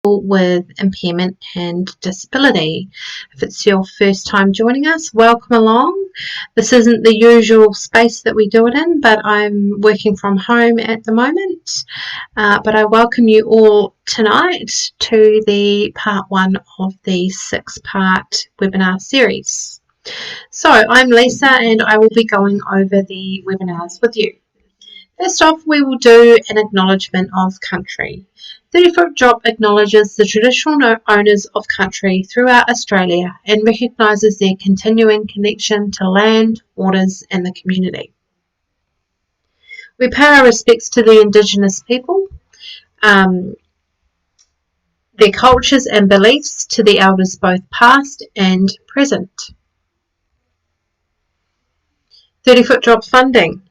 with impairment and disability. If it's your first time joining us, welcome along. This isn't the usual space that we do it in, but I'm working from home at the moment. But I welcome you all tonight to the part 1 of the 6-part webinar series. So I'm Lisa and I will be going over the webinars with you. First off, we will do an acknowledgement of country. 30-foot drop acknowledges the traditional owners of country throughout Australia and recognises their continuing connection to land, waters and the community. We pay our respects to the Indigenous people, their cultures and beliefs, to the elders both past and present. 30-foot drop funding.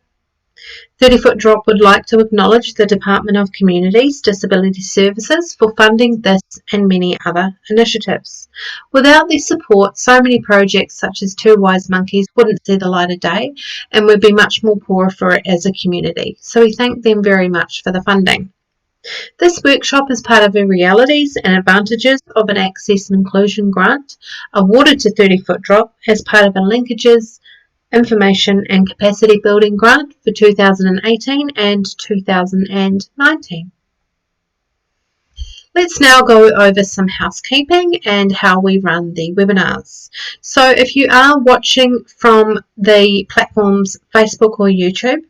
30-foot drop would like to acknowledge the Department of Communities Disability Services for funding this and many other initiatives. Without their support, so many projects such as Two Wise Monkeys wouldn't see the light of day and would be much more poorer for it as a community. So we thank them very much for the funding. This workshop is part of the Realities and Advantages of an Access and Inclusion Grant awarded to 30-foot drop as part of a Linkages, Information and Capacity Building Grant for 2018 and 2019. Let's now go over some housekeeping and how we run the webinars. So if you are watching from the platforms Facebook or YouTube,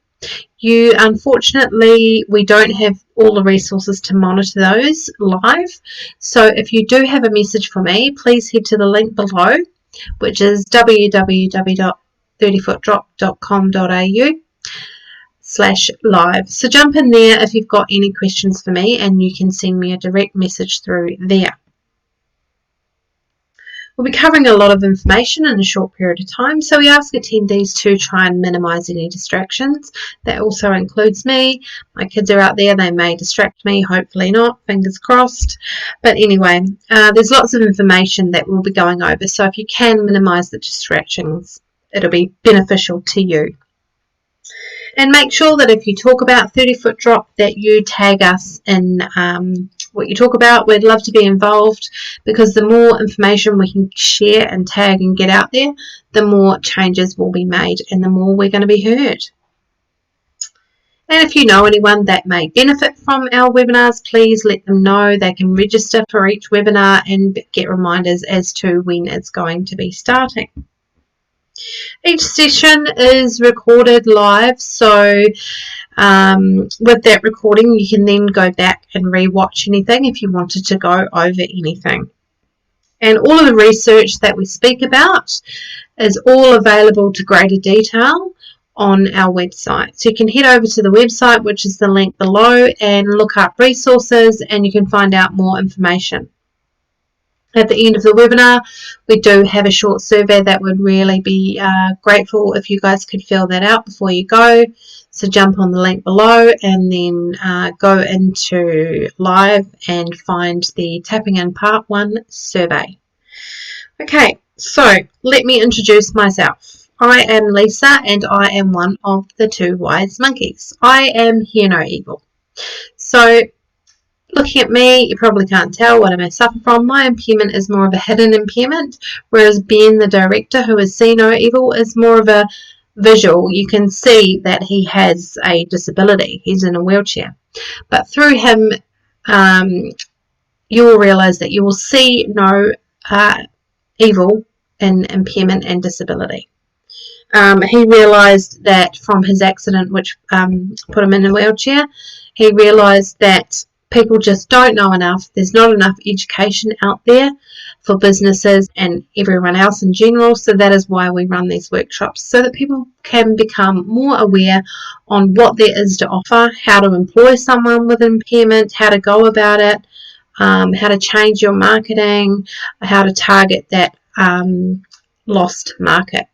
unfortunately we don't have all the resources to monitor those live. So if you do have a message for me, please head to the link below, which is www.30footdrop.com.au/live. So jump in there if you've got any questions for me and you can send me a direct message through there. We'll be covering a lot of information in a short period of time, so we ask attendees to try and minimise any distractions. That also includes me. My kids are out there, they may distract me, hopefully not, fingers crossed. But anyway, there's lots of information that we'll be going over, so if you can minimise the distractions, it'll be beneficial to you. And make sure that if you talk about 30-foot drop that you tag us in what you talk about. We'd love to be involved, because the more information we can share and tag and get out there, the more changes will be made and the more we're going to be heard. And if you know anyone that may benefit from our webinars, please let them know. They can register for each webinar and get reminders as to when it's going to be starting. Each session is recorded live, so with that recording you can then go back and re-watch anything if you wanted to go over anything. And all of the research that we speak about is all available to greater detail on our website. So you can head over to the website, which is the link below, and look up resources and you can find out more information. At the end of the webinar, we do have a short survey that would really be grateful if you guys could fill that out before you go. So jump on the link below and then go into live and find the Tapping In Part 1 survey. Okay, so let me introduce myself. I am Lisa and I am one of the Two Wise Monkeys. I am Hear No Evil. So looking at me, you probably can't tell what I may suffer from. My impairment is more of a hidden impairment, whereas Ben, the director, who has seen no evil, is more of a visual. You can see that he has a disability. He's in a wheelchair. But through him, you will realise that you will see no evil in impairment and disability. He realised that from his accident, which put him in a wheelchair, he realised that people just don't know enough. There's not enough education out there for businesses and everyone else in general. So that is why we run these workshops, so that people can become more aware on what there is to offer, how to employ someone with impairment, how to go about it, how to change your marketing, how to target that lost market.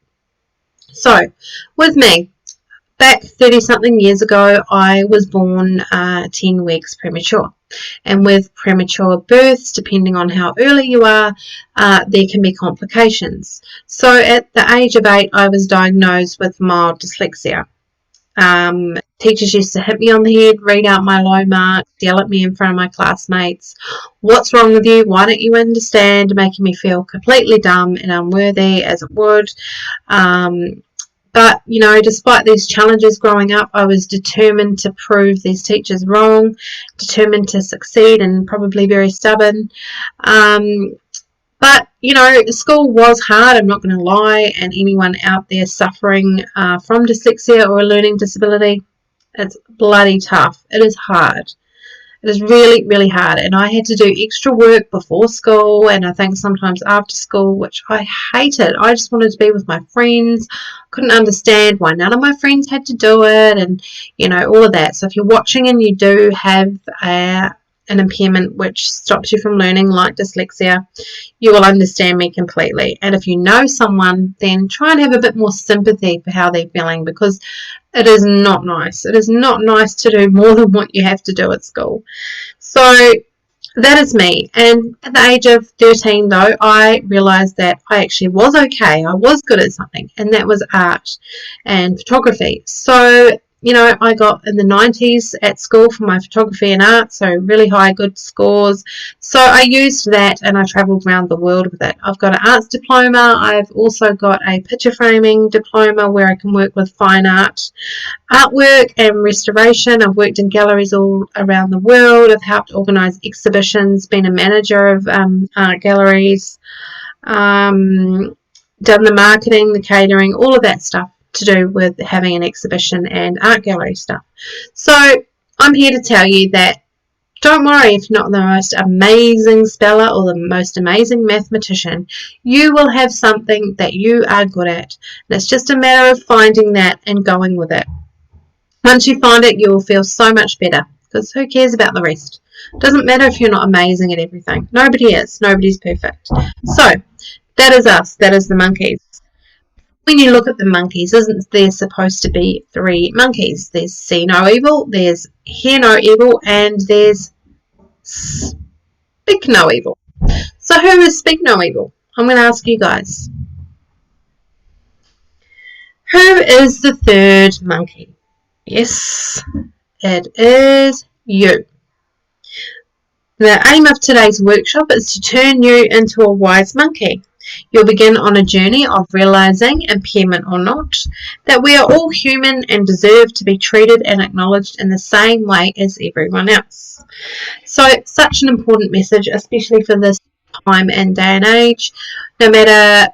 So with me, back 30-something years ago, I was born 10 weeks premature. And with premature births, depending on how early you are, there can be complications. So at the age of 8, I was diagnosed with mild dyslexia. 10 Teachers used to hit me on the head, read out my low marks, yell at me in front of my classmates. What's wrong with you? Why don't you understand? Making me feel completely dumb and unworthy, as it would. But, you know, despite these challenges growing up, I was determined to prove these teachers wrong, determined to succeed, and probably very stubborn. But, you know, school was hard, I'm not going to lie, and anyone out there suffering from dyslexia or a learning disability, it's bloody tough. It is hard. It is really, really hard, and I had to do extra work before school, and I think sometimes after school, which I hated. I just wanted to be with my friends. Couldn't understand why none of my friends had to do it, and, you know, all of that. So if you're watching and you do have an impairment which stops you from learning, like dyslexia, you will understand me completely. And if you know someone, then try and have a bit more sympathy for how they're feeling, because it is not nice. It is not nice to do more than what you have to do at school. So that is me. And at the age of 13, though, I realised that I actually was okay. I was good at something, and that was art and photography. So, you know, I got in the 90s at school for my photography and art, so really high, good scores. So I used that, and I travelled around the world with it. I've got an arts diploma. I've also got a picture framing diploma where I can work with fine art, artwork and restoration. I've worked in galleries all around the world. I've helped organise exhibitions, been a manager of art galleries, done the marketing, the catering, all of that stuff to do with having an exhibition and art gallery stuff. So I'm here to tell you that don't worry if you're not the most amazing speller or the most amazing mathematician. You will have something that you are good at, and it's just a matter of finding that and going with it. Once you find it, you will feel so much better, because who cares about the rest? It doesn't matter if you're not amazing at everything. Nobody is. Nobody's perfect. So that is us. That is the monkeys. When you look at the monkeys, isn't there supposed to be 3 monkeys? There's see no evil, there's hear no evil, and there's speak no evil. So who is speak no evil? I'm going to ask you guys. Who is the 3rd monkey? Yes, it is you. The aim of today's workshop is to turn you into a wise monkey. You'll begin on a journey of realising, impairment or not, that we are all human and deserve to be treated and acknowledged in the same way as everyone else. So, such an important message, especially for this time and day and age. No matter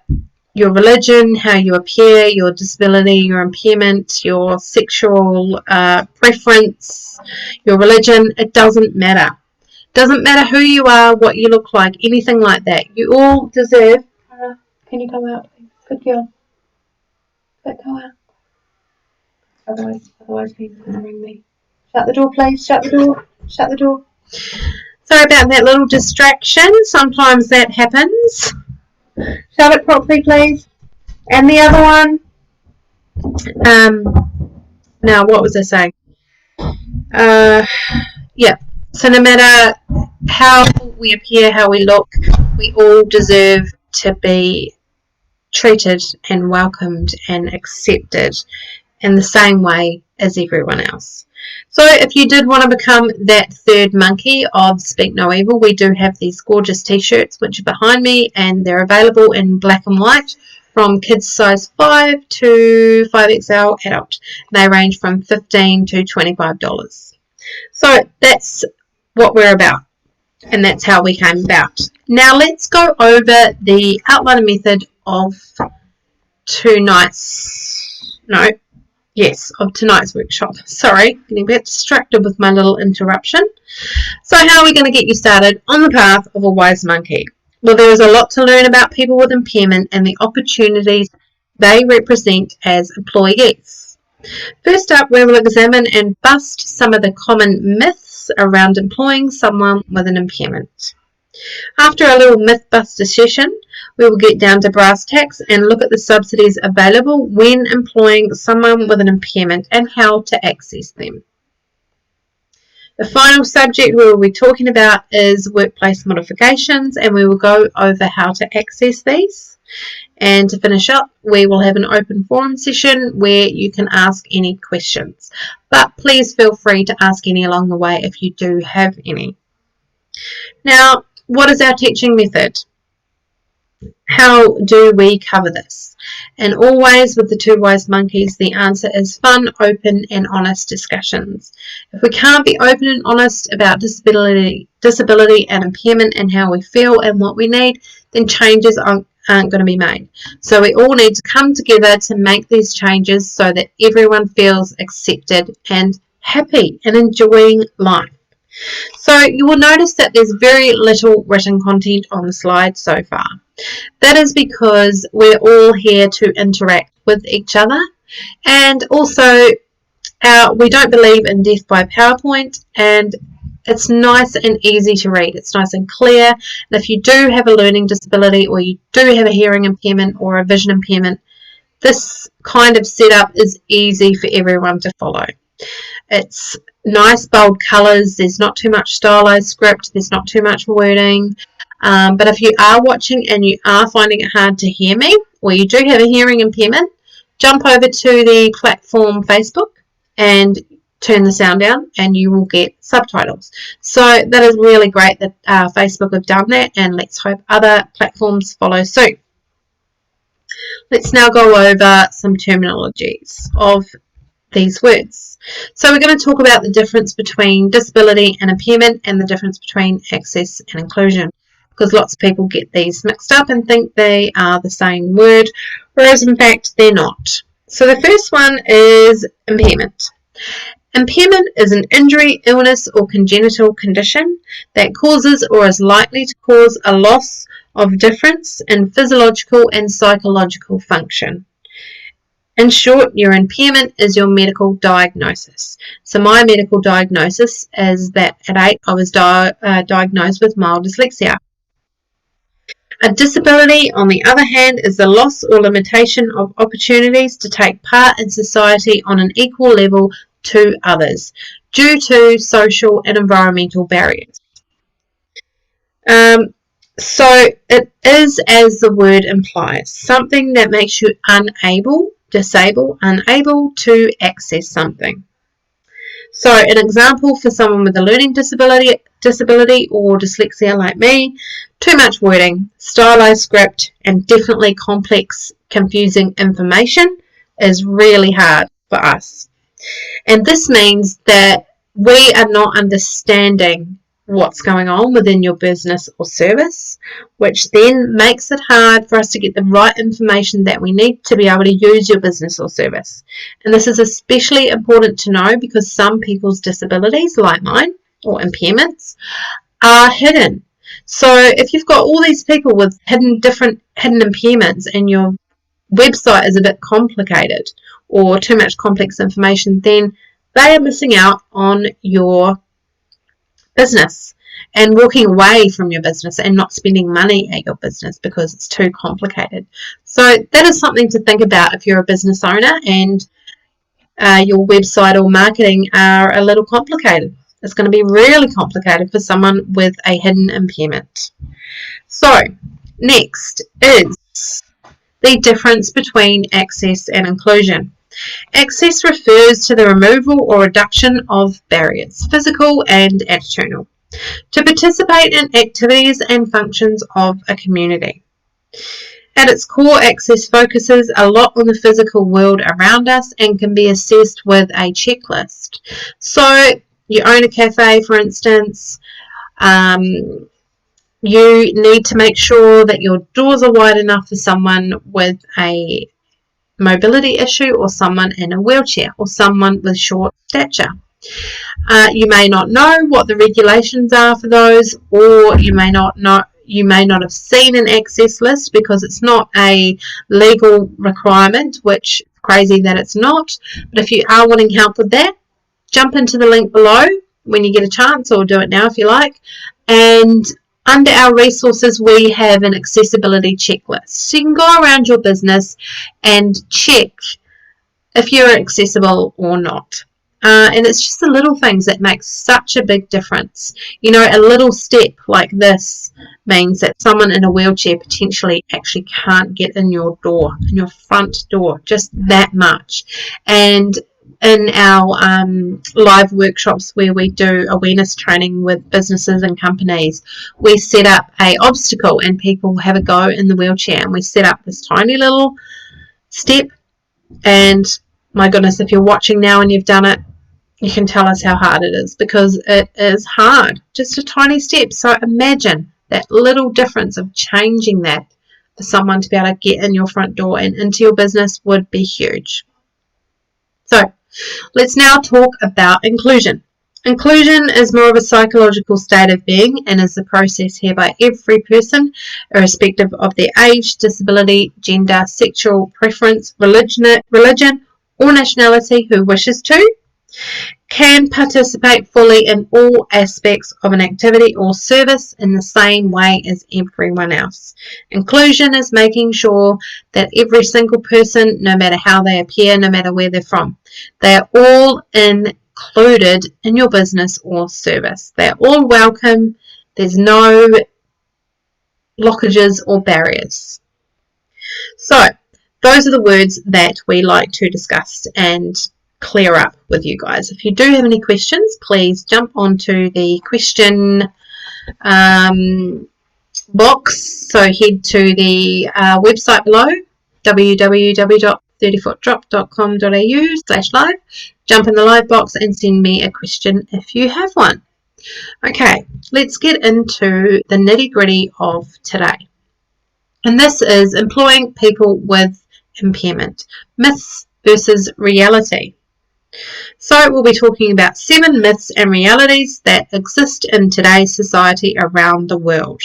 your religion, how you appear, your disability, your impairment, your sexual preference, your religion, it doesn't matter. It doesn't matter who you are, what you look like, anything like that. You all deserve. Can you come out, please? Good girl. Good, go out. Otherwise people are going to ring me. Shut the door, please. Shut the door. Shut the door. Sorry about that little distraction. Sometimes that happens. Shut it properly, please. And the other one. Now, what was I saying? Yeah. So no matter how we appear, how we look, we all deserve to be treated and welcomed and accepted in the same way as everyone else. So if you did want to become that 3rd monkey of Speak No Evil, we do have these gorgeous t-shirts which are behind me, and they're available in black and white from kids size 5 to 5XL adult. They range from $15 to $25. So that's what we're about, and that's how we came about. Now let's go over the outline method of tonight's workshop. Sorry, getting a bit distracted with my little interruption. So how are we going to get you started on the path of a wise monkey? Well, there is a lot to learn about people with impairment and the opportunities they represent as employees. First up, we will examine and bust some of the common myths around employing someone with an impairment. After a little myth-buster session, we will get down to brass tacks and look at the subsidies available when employing someone with an impairment and how to access them. The final subject we will be talking about is workplace modifications, and we will go over how to access these. And to finish up, we will have an open forum session where you can ask any questions. But please feel free to ask any along the way if you do have any. Now, what is our teaching method? How do we cover this? And always with the Two Wise Monkeys, the answer is fun, open and honest discussions. If we can't be open and honest about disability and impairment and how we feel and what we need, then changes aren't going to be made. So we all need to come together to make these changes so that everyone feels accepted and happy and enjoying life. So you will notice that there's very little written content on the slide so far. That is because we're all here to interact with each other, and also we don't believe in death by PowerPoint, and it's nice and easy to read. It's nice and clear, and if you do have a learning disability or you do have a hearing impairment or a vision impairment, this kind of setup is easy for everyone to follow. It's nice bold colours, there's not too much stylized script, there's not too much wording. But if you are watching and you are finding it hard to hear me, or you do have a hearing impairment, jump over to the platform Facebook and turn the sound down and you will get subtitles. So that is really great that Facebook have done that, and let's hope other platforms follow suit. Let's now go over some terminologies of these words. So we're going to talk about the difference between disability and impairment and the difference between access and inclusion, because lots of people get these mixed up and think they are the same word, whereas in fact they're not. So the first one is impairment. Impairment is an injury, illness or congenital condition that causes or is likely to cause a loss of difference in physiological and psychological function. In short, your impairment is your medical diagnosis. So my medical diagnosis is that at 8 I was diagnosed with mild dyslexia. A disability, on the other hand, is the loss or limitation of opportunities to take part in society on an equal level to others due to social and environmental barriers. So it is, as the word implies, something that makes you unable to access something. So an example for someone with a learning disability or dyslexia like me: too much wording, stylized script, and definitely complex, confusing information is really hard for us. And this means that we are not understanding what's going on within your business or service, which then makes it hard for us to get the right information that we need to be able to use your business or service. And this is especially important to know because some people's disabilities, like mine, or impairments, are hidden. So if you've got all these people with hidden impairments and your website is a bit complicated or too much complex information, then they are missing out on your business and walking away from your business and not spending money at your business because it's too complicated. So that is something to think about if you're a business owner and your website or marketing are a little complicated. It's going to be really complicated for someone with a hidden impairment. So next is the difference between access and inclusion. Access refers to the removal or reduction of barriers, physical and attitudinal, to participate in activities and functions of a community. At its core, access focuses a lot on the physical world around us and can be assessed with a checklist. So you own a cafe, for instance, you need to make sure that your doors are wide enough for someone with a mobility issue or someone in a wheelchair or someone with short stature. You may not know what the regulations are for those, or you may not have seen an access list because it's not a legal requirement, which is crazy that it's not. But if you are wanting help with that, jump into the link below when you get a chance, or do it now if you like. And under our resources, we have an accessibility checklist. So you can go around your business and check if you're accessible or not. And it's just the little things that make such a big difference. You know, a little step like this means that someone in a wheelchair potentially actually can't get in your door, in your front door, just that much. And in our live workshops where we do awareness training with businesses and companies, we set up a obstacle and people have a go in the wheelchair, and we set up this tiny little step. And my goodness, if you're watching now and you've done it, you can tell us how hard it is, because it is hard, just a tiny step. So imagine that little difference of changing that for someone to be able to get in your front door and into your business would be huge. So let's now talk about inclusion. Inclusion is more of a psychological state of being and is the process whereby every person, irrespective of their age, disability, gender, sexual preference, religion or nationality, who wishes to, can participate fully in all aspects of an activity or service in the same way as everyone else. Inclusion is making sure that every single person, no matter how they appear, no matter where they're from, they are all included in your business or service. They're all welcome. There's no blockages or barriers. So those are the words that we like to discuss and clear up with you guys. If you do have any questions, please jump onto the question box. So head to the website below, www.30footdrop.com.au/live. Jump in the live box and send me a question if you have one. Okay, let's get into the nitty-gritty of today. And this is employing people with impairment, myths versus reality. So we'll be talking about 7 myths and realities that exist in today's society around the world.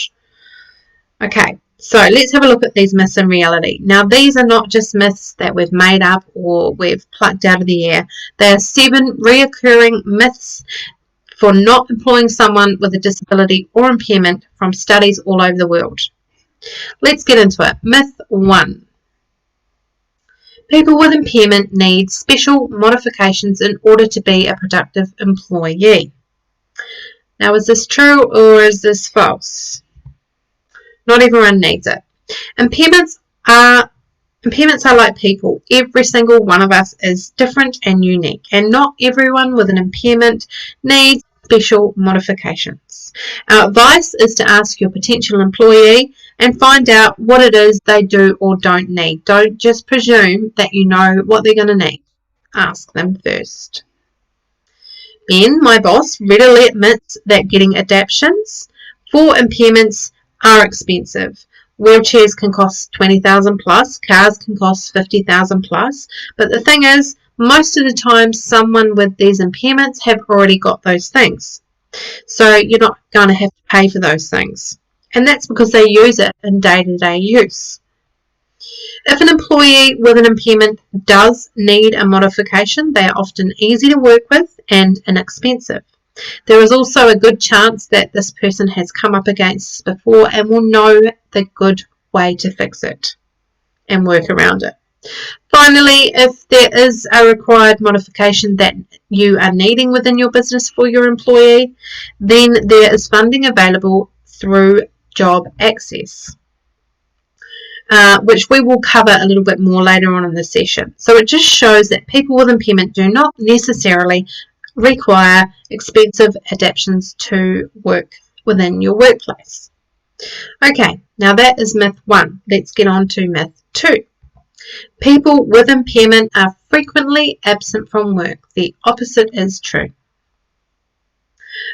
Okay, so let's have a look at these myths and reality. Now, these are not just myths that we've made up or we've plucked out of the air. They are 7 reoccurring myths for not employing someone with a disability or impairment from studies all over the world. Let's get into it. Myth 1. People with impairment need special modifications in order to be a productive employee. Now, is this true or is this false? Not everyone needs it. Impairments are like people. Every single one of us is different and unique, and not everyone with an impairment needs special modifications. Our advice is to ask your potential employee and find out what it is they do or don't need. Don't just presume that you know what they're going to need. Ask them first. Ben, my boss, readily admits that getting adaptations for impairments are expensive. Wheelchairs can cost $20,000 plus, cars can cost $50,000 plus, but the thing is, most of the time someone with these impairments have already got those things. So you're not going to have to pay for those things. And that's because they use it in day-to-day use. If an employee with an impairment does need a modification, they are often easy to work with and inexpensive. There is also a good chance that this person has come up against this before and will know the good way to fix it and work around it. Finally, if there is a required modification that you are needing within your business for your employee, then there is funding available through Job Access, which we will cover a little bit more later on in the session. So it just shows that people with impairment do not necessarily require expensive adaptations to work within your workplace. Okay, now that is myth 1. Let's get on to myth 2. People with impairment are frequently absent from work. The opposite is true.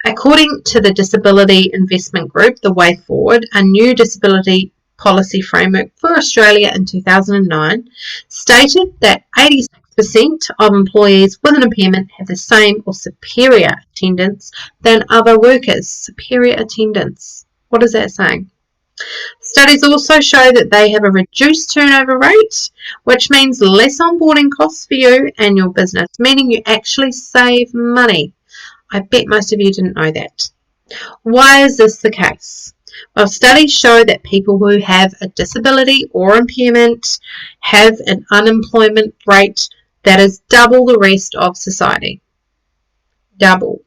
According to the Disability Investment Group, The Way Forward, a new disability policy framework for Australia in 2009, stated that 86% of employees with an impairment have the same or superior attendance than other workers. Superior attendance. What is that saying? Studies also show that they have a reduced turnover rate, which means less onboarding costs for you and your business, meaning you actually save money. I bet most of you didn't know that. Why is this the case? Well, studies show that people who have a disability or impairment have an unemployment rate that is double the rest of society. Double.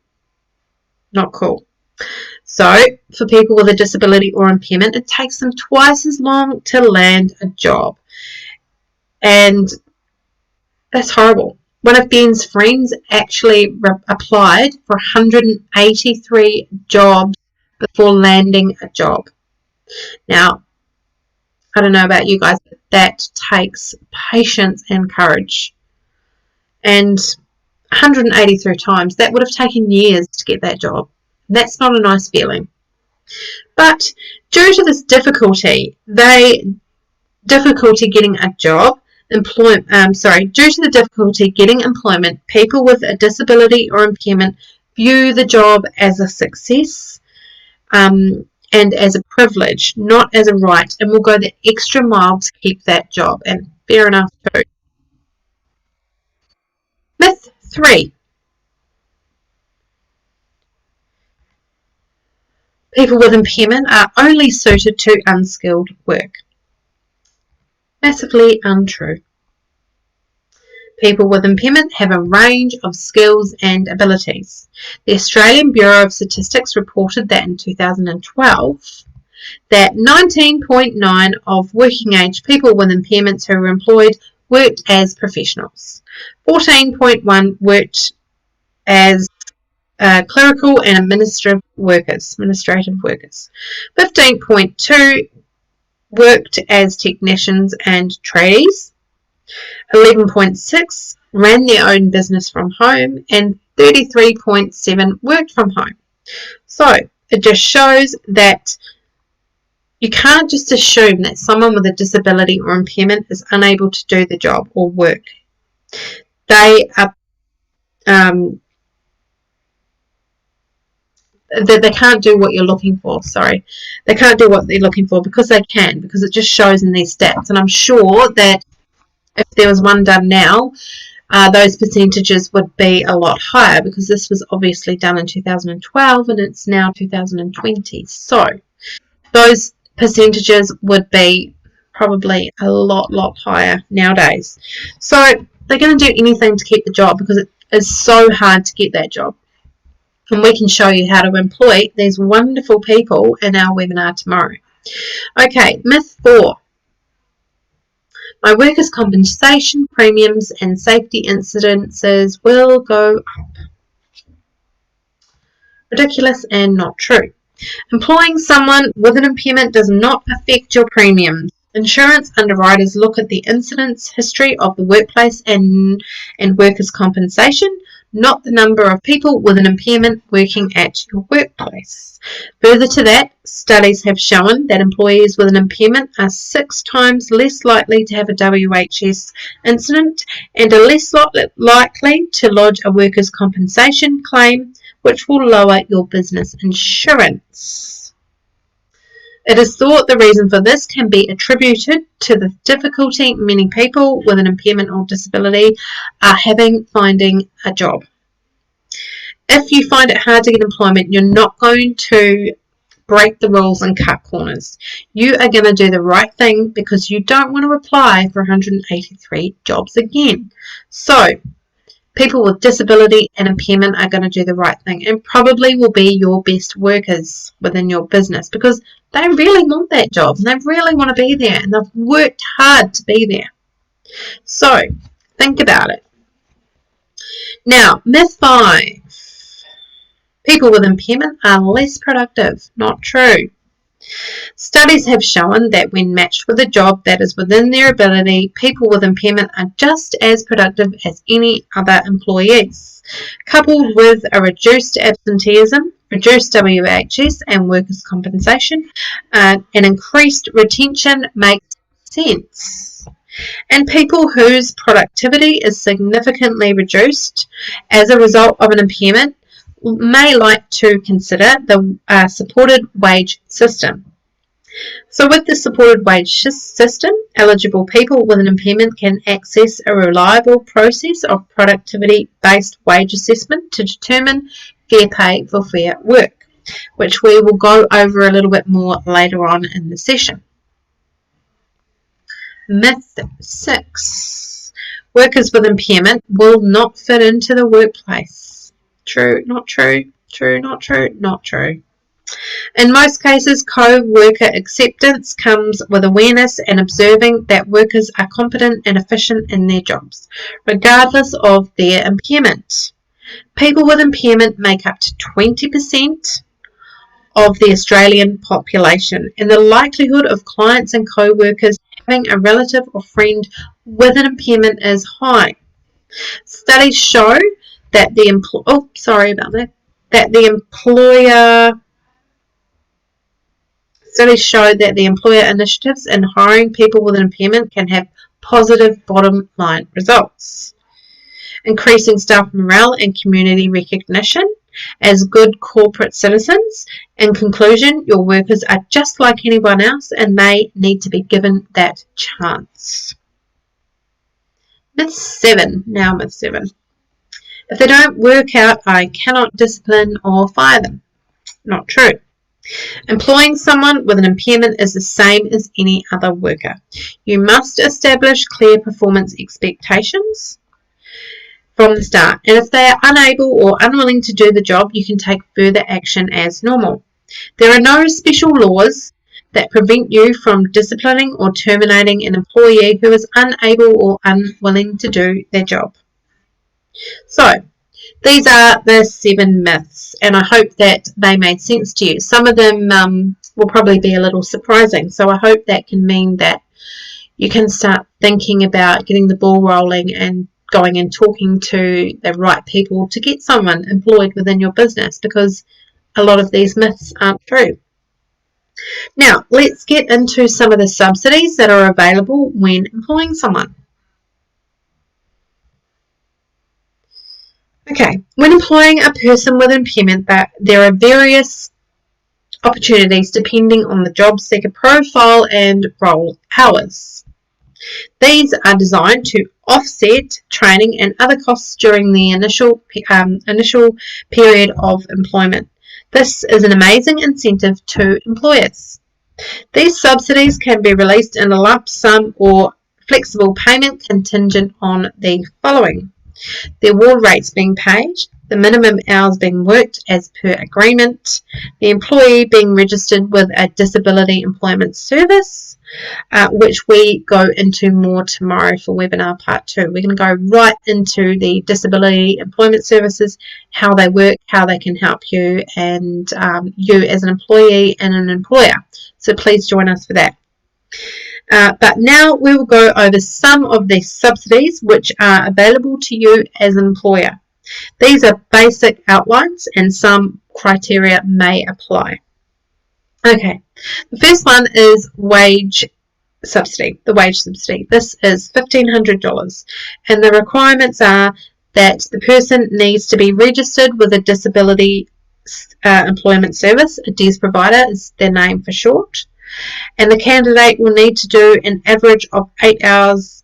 Not cool. So for people with a disability or impairment, it takes them twice as long to land a job. And that's horrible. One of Ben's friends actually applied for 183 jobs before landing a job. Now, I don't know about you guys, but that takes patience and courage. And 183 times, that would have taken years to get that job. That's not a nice feeling. But due to this difficulty getting a job, due to the difficulty getting employment, people with a disability or impairment view the job as a success and as a privilege, not as a right, and will go the extra mile to keep that job. And fair enough too. Myth 3. People with impairment are only suited to unskilled work. Massively untrue. People with impairment have a range of skills and abilities. The Australian Bureau of Statistics reported that in 2012 that 19.9% of working age people with impairments who were employed worked as professionals. 14.1% worked as clerical and administrative workers. 15.2% worked as technicians and tradies. 11.6% ran their own business from home, and 33.7% worked from home. So it just shows that you can't just assume that someone with a disability or impairment is unable to do the job or work. They are that they can't do what you're looking for. They can't do what they're looking for because they can, because it just shows in these stats. And I'm sure that if there was one done now, those percentages would be a lot higher, because this was obviously done in 2012 and it's now 2020. So those percentages would be probably a lot higher nowadays. So they're going to do anything to keep the job, because it is so hard to get that job. And we can show you how to employ these wonderful people in our webinar tomorrow. Okay, myth 4. My workers' compensation premiums and safety incidences will go up. Ridiculous and not true. Employing someone with an impairment does not affect your premiums. Insurance underwriters look at the incidence history of the workplace and workers' compensation, not the number of people with an impairment working at your workplace. Further to that, studies have shown that employees with an impairment are 6 times less likely to have a WHS incident and are less likely to lodge a workers' compensation claim, which will lower your business insurance. It is thought the reason for this can be attributed to the difficulty many people with an impairment or disability are having finding a job. If you find it hard to get employment, you're not going to break the rules and cut corners. You are going to do the right thing, because you don't want to apply for 183 jobs again. So people with disability and impairment are going to do the right thing, and probably will be your best workers within your business, because they really want that job and they really want to be there, and they've worked hard to be there. So think about it. Now, myth 5. People with impairment are less productive. Not true. Studies have shown that when matched with a job that is within their ability, people with impairment are just as productive as any other employees. Coupled with a reduced absenteeism, reduced WHS and workers' compensation, and increased retention makes sense. And people whose productivity is significantly reduced as a result of an impairment may like to consider the supported wage system. So with the supported wage system, eligible people with an impairment can access a reliable process of productivity-based wage assessment to determine fair pay for fair work, which we will go over a little bit more later on in the session. Myth 6. Workers with impairment will not fit into the workplace. True, not true, true, not true, not true. In most cases, co-worker acceptance comes with awareness and observing that workers are competent and efficient in their jobs, regardless of their impairment. People with impairment make up to 20% of the Australian population, and the likelihood of clients and co-workers having a relative or friend with an impairment is high. Studies show that the employer initiatives in hiring people with an impairment can have positive bottom line results, increasing staff morale and community recognition as good corporate citizens. In conclusion, your workers are just like anyone else and they need to be given that chance. Myth 7. Now myth 7. If they don't work out, I cannot discipline or fire them. Not true. Employing someone with an impairment is the same as any other worker. You must establish clear performance expectations from the start, and if they are unable or unwilling to do the job, you can take further action as normal. There are no special laws that prevent you from disciplining or terminating an employee who is unable or unwilling to do their job. So, these are the 7 myths, and I hope that they made sense to you. Some of them will probably be a little surprising, so I hope that can mean that you can start thinking about getting the ball rolling and going and talking to the right people to get someone employed within your business, because a lot of these myths aren't true. Now, let's get into some of the subsidies that are available when employing someone. Okay, when employing a person with impairment, there are various opportunities depending on the job seeker profile and role hours. These are designed to offset training and other costs during the initial period of employment. This is an amazing incentive to employers. These subsidies can be released in a lump sum or flexible payment contingent on the following: the award rates being paid, the minimum hours being worked as per agreement, the employee being registered with a disability employment service, which we go into more tomorrow for webinar part 2. We're going to go right into the disability employment services, how they work, how they can help you, and you as an employee and an employer. So please join us for that. But now we will go over some of the subsidies which are available to you as an employer. These are basic outlines and some criteria may apply. Okay, the first one is wage subsidy, the wage subsidy. This is $1,500, and the requirements are that the person needs to be registered with a disability employment service. A DES provider is their name for short, and the candidate will need to do an average of 8 hours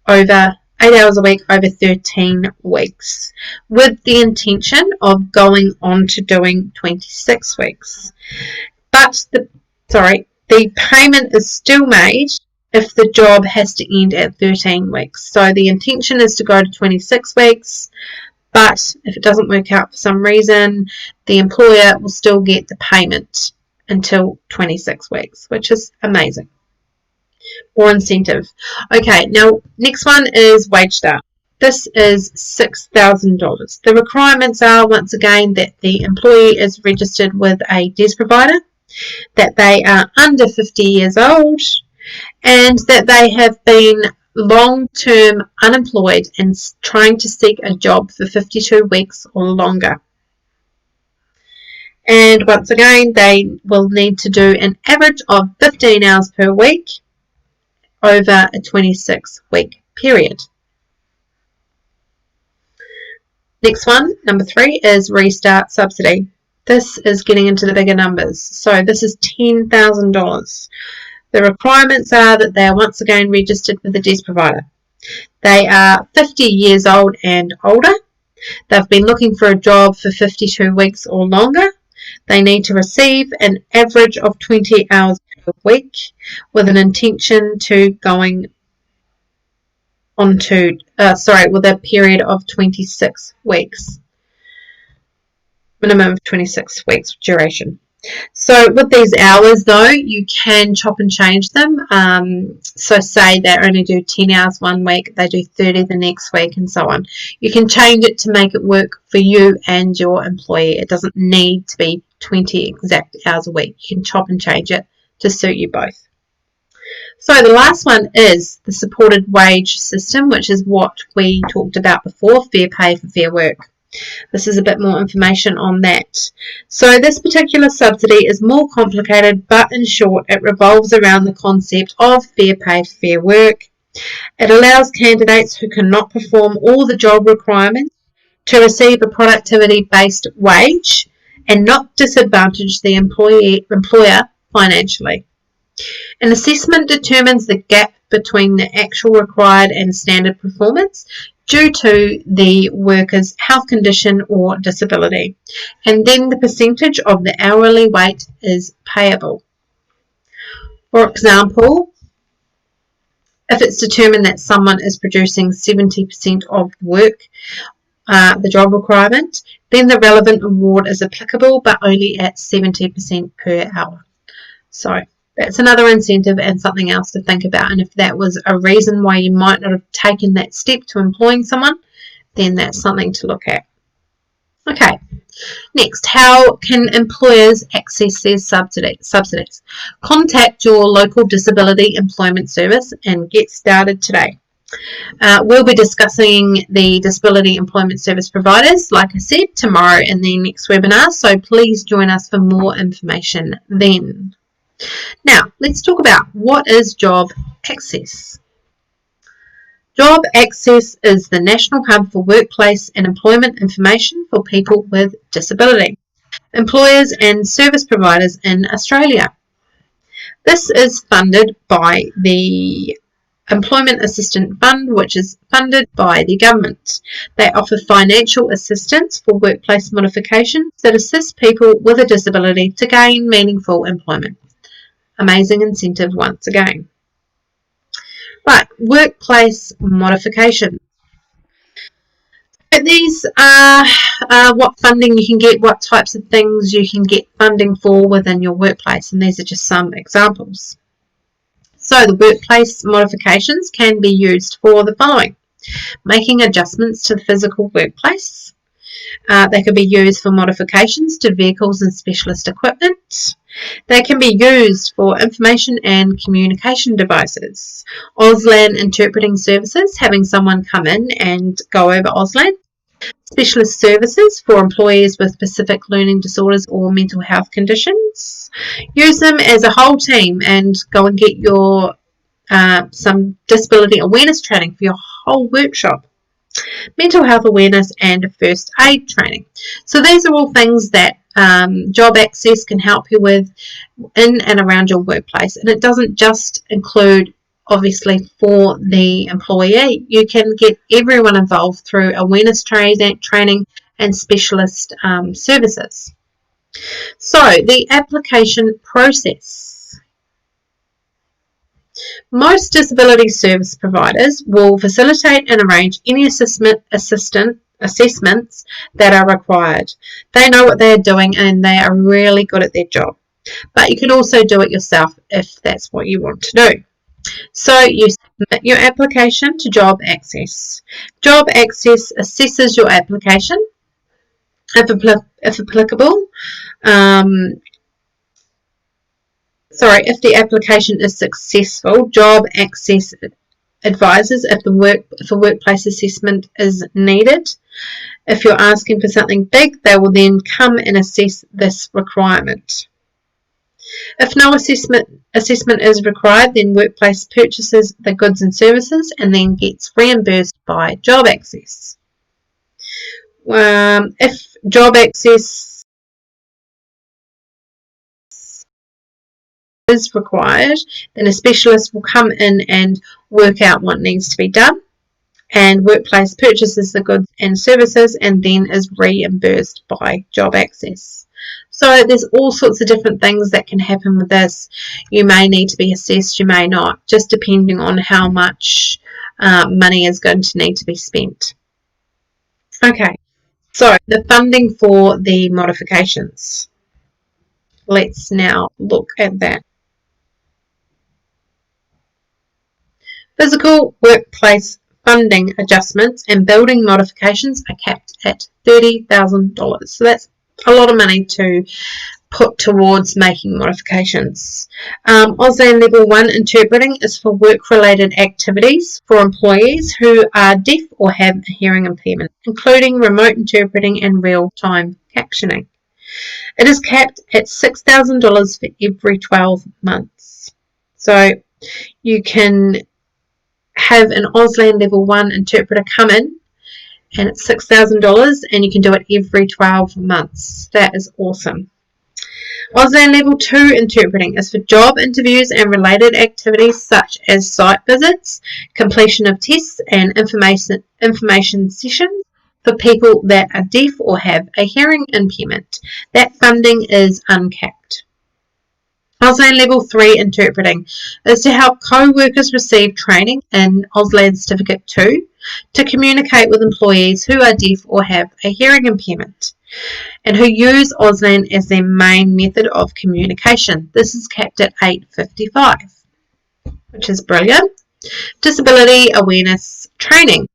a week over 13 weeks, with the intention of going on to doing 26 weeks. But the payment is still made if the job has to end at 13 weeks. So the intention is to go to 26 weeks, but if it doesn't work out for some reason, the employer will still get the payment until 26 weeks, which is amazing. More incentive. Okay, now next one is wage start. This is $6,000. The requirements are, once again, that the employee is registered with a DES provider, that they are under 50 years old, and that they have been long-term unemployed and trying to seek a job for 52 weeks or longer. And once again, they will need to do an average of 15 hours per week over a 26-week period. Next one, number 3, is restart subsidy. This is getting into the bigger numbers. So this is $10,000. The requirements are that they are once again registered with a DES provider. They are 50 years old and older. They've been looking for a job for 52 weeks or longer. They need to receive an average of 20 hours per week with an intention to going on to, with a period of 26 weeks. Minimum of 26 weeks duration. So with these hours though, you can chop and change them. So say they only do 10 hours one week, they do 30 the next week, and so on. You can change it to make it work for you and your employee. It doesn't need to be 20 exact hours a week. You can chop and change it to suit you both. So the last one is the supported wage system, which is what we talked about before, fair pay for fair work. This is a bit more information on that. So this particular subsidy is more complicated, but in short, it revolves around the concept of fair pay for fair work. It allows candidates who cannot perform all the job requirements to receive a productivity-based wage and not disadvantage the employer financially. An assessment determines the gap between the actual required and standard performance due to the worker's health condition or disability, and then the percentage of the hourly rate is payable. For example, if it's determined that someone is producing 70% of the work, the job requirement, then the relevant award is applicable, but only at 70% per hour. So that's another incentive and something else to think about. And if that was a reason why you might not have taken that step to employing someone, then that's something to look at. Okay, next, how can employers access their subsidies? Contact your local disability employment service and get started today. We'll be discussing the disability employment service providers, like I said, tomorrow in the next webinar, so please join us for more information then. Now, let's talk about what is Job Access. Job Access is the national hub for workplace and employment information for people with disability, employers and service providers in Australia. This is funded by the Employment Assistance Fund, which is funded by the government. They offer financial assistance for workplace modifications that assist people with a disability to gain meaningful employment. Amazing incentive once again. Right, workplace modification. These are what funding you can get, what types of things you can get funding for within your workplace, and these are just some examples. So the workplace modifications can be used for the following: making adjustments to the physical workplace. They can be used for modifications to vehicles and specialist equipment. They can be used for information and communication devices. Auslan interpreting services, having someone come in and go over Auslan. Specialist services for employees with specific learning disorders or mental health conditions. Use them as a whole team and go and get your some disability awareness training for your whole workshop. Mental health awareness and first aid training. So these are all things that Job Access can help you with in and around your workplace, and it doesn't just include obviously for the employee. You can get everyone involved through awareness training and specialist services. So the application process. Most disability service providers will facilitate and arrange any assessments that are required. They know what they're doing and they are really good at their job. But you can also do it yourself if that's what you want to do. So you submit your application to Job Access. Job Access assesses your application if applicable. If the application is successful, Job Access advises if a workplace assessment is needed. If you're asking for something big, they will then come and assess this requirement. If no assessment is required, then workplace purchases the goods and services and then gets reimbursed by Job Access. If Job Access is required, then a specialist will come in and work out what needs to be done, and workplace purchases the goods and services and then is reimbursed by Job Access. So there's all sorts of different things that can happen with this. You may need to be assessed, you may not, just depending on how much money is going to need to be spent. Okay, so the funding for the modifications. let's now look at that. Physical workplace funding adjustments and building modifications are capped at $30,000. So that's a lot of money to put towards making modifications. Auslan Level 1 interpreting is for work-related activities for employees who are deaf or have a hearing impairment, including remote interpreting and real-time captioning. It is capped at $6,000 for every 12 months. So you can have an Auslan Level 1 interpreter come in, and it's $6,000, and you can do it every 12 months. That is awesome. Auslan Level 2 interpreting is for job interviews and related activities such as site visits, completion of tests, and information sessions for people that are deaf or have a hearing impairment. That funding is uncapped. Auslan Level 3 interpreting is to help co-workers receive training in Auslan Certificate 2 to communicate with employees who are deaf or have a hearing impairment and who use Auslan as their main method of communication. This is capped at $855, which is brilliant. Disability awareness training.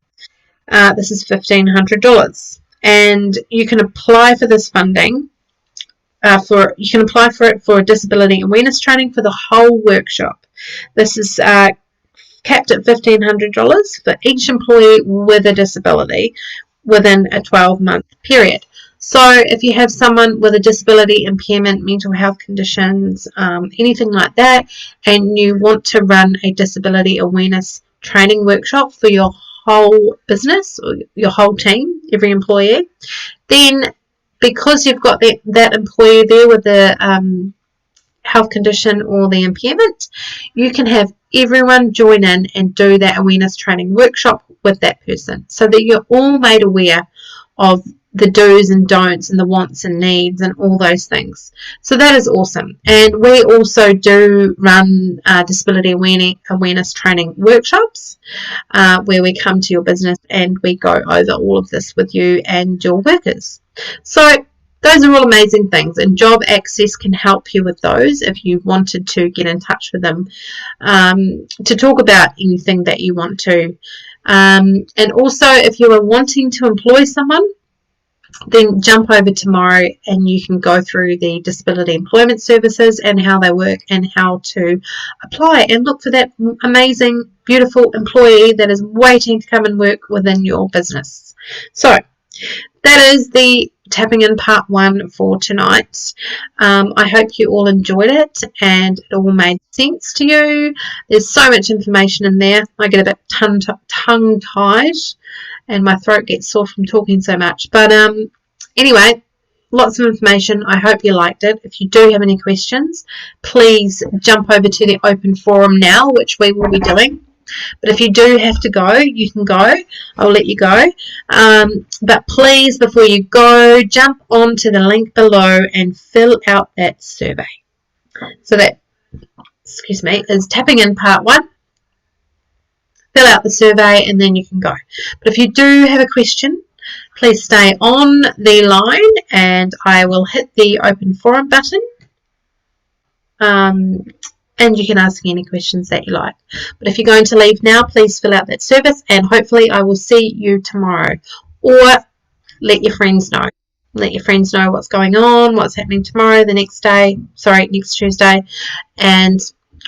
This is $1,500, and you can apply for this funding. You can apply for it for disability awareness training for the whole workshop. This is capped at $1,500 for each employee with a disability within a 12-month period. So if you have someone with a disability, impairment, mental health conditions, anything like that, and you want to run a disability awareness training workshop for your whole business or your whole team, every employee, then because you've got that employee there with the health condition or the impairment, you can have everyone join in and do that awareness training workshop with that person so that you're all made aware of the do's and don'ts and the wants and needs and all those things. So that is awesome. And we also do run disability awareness training workshops where we come to your business and we go over all of this with you and your workers. So those are all amazing things, and Job Access can help you with those if you wanted to get in touch with them to talk about anything that you want to. And also, if you are wanting to employ someone, then jump over tomorrow and you can go through the disability employment services and how they work and how to apply and look for that amazing, beautiful employee that is waiting to come and work within your business. So that is the tapping in part 1 for tonight. I hope you all enjoyed it and it all made sense to you. There's so much information in there. I get a bit tongue-tied and my throat gets sore from talking so much. But anyway, lots of information. I hope you liked it. If you do have any questions, please jump over to the open forum now, which we will be doing. But if you do have to go, you can go. I'll let you go. But please, before you go, jump onto the link below and fill out that survey. So that, is tapping in part 1. Fill out the survey and then you can go. But if you do have a question, please stay on the line and I will hit the open forum button. And you can ask me any questions that you like. But if you're going to leave now, please fill out that service and hopefully I will see you tomorrow. Or let your friends know. Let your friends know what's going on, what's happening tomorrow, next Tuesday, and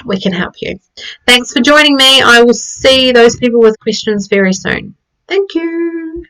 we can help you. Thanks for joining me. I will see those people with questions very soon. Thank you.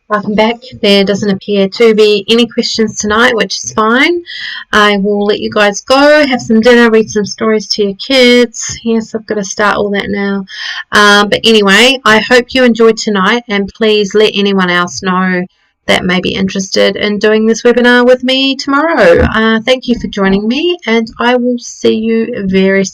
Welcome back. There doesn't appear to be any questions tonight, which is fine. I will let you guys go, have some dinner, read some stories to your kids. Yes, I've got to start all that now. But anyway, I hope you enjoyed tonight, and please let anyone else know that may be interested in doing this webinar with me tomorrow. Thank you for joining me, and I will see you very soon.